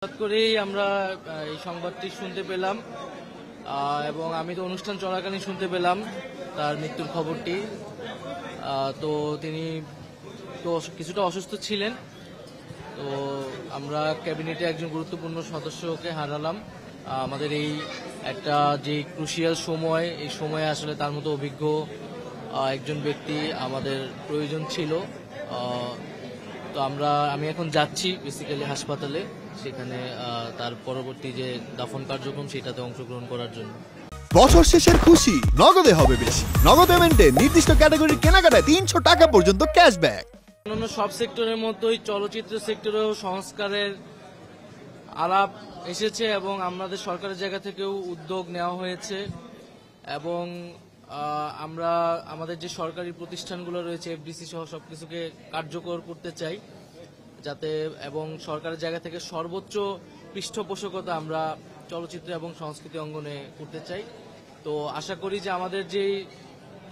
হঠাৎ করেই আমরা এই সংবাদটি শুনতে পেলাম এবং আমি তো অনুষ্ঠান চলাকালীন শুনতে পেলাম তার মৃত্যুর খবরটি। তো তিনি তো কিছুটা অসুস্থ ছিলেন। তো আমরা ক্যাবিনেটে একজন গুরুত্বপূর্ণ সদস্যকে হারালাম। আমাদের এই একটা যে ক্রুশিয়াল সময়, এই সময়ে আসলে তার মতো অভিজ্ঞ একজন ব্যক্তি আমাদের প্রয়োজন ছিল। তো আমি এখন যাচ্ছি বেসিক্যালি হাসপাতালে, সেখানে তার পরবর্তী যে দাফন কার্যক্রম সেটাতে অংশগ্রহণ করার জন্য। বছর শেষের খুশি নগদে হবে বেশি। নগদ পেমেন্টে নির্দিষ্ট ক্যাটাগরির কেনাকাটায় 300 টাকা পর্যন্ত ক্যাশব্যাক। অন্যান্য সব সেক্টরের মতোই চলচ্চিত্র সেক্টরেও সংস্কারের আলাপ এসেছে এবং আমাদের সরকারের জায়গা থেকেও উদ্যোগ নেওয়া হয়েছে এবং আমরা আমাদের যে সরকারি প্রতিষ্ঠানগুলো রয়েছে এফডিসি সহ সবকিছুকে কার্যকর করতে চাই যাতে, এবং সরকারের জায়গা থেকে সর্বোচ্চ পৃষ্ঠপোষকতা আমরা চলচ্চিত্র এবং সংস্কৃতি অঙ্গনে করতে চাই। তো আশা করি যে আমাদের যেই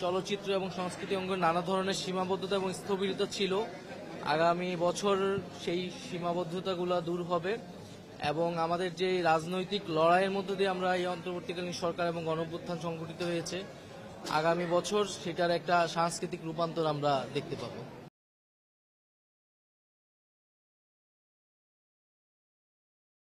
চলচ্চিত্র এবং সংস্কৃতি অঙ্গনে নানা ধরনের সীমাবদ্ধতা এবং স্থবিরতা ছিল, আগামী বছর সেই সীমাবদ্ধতাগুলো দূর হবে এবং আমাদের যে রাজনৈতিক লড়াইয়ের মধ্য দিয়ে আমরা এই অন্তর্বর্তীকালীন সরকার এবং গণঅভ্যুত্থান সংগঠিত হয়েছে, আগামী বছর সেটার একটা সাংস্কৃতিক রূপান্তর আমরা দেখতে পাবো।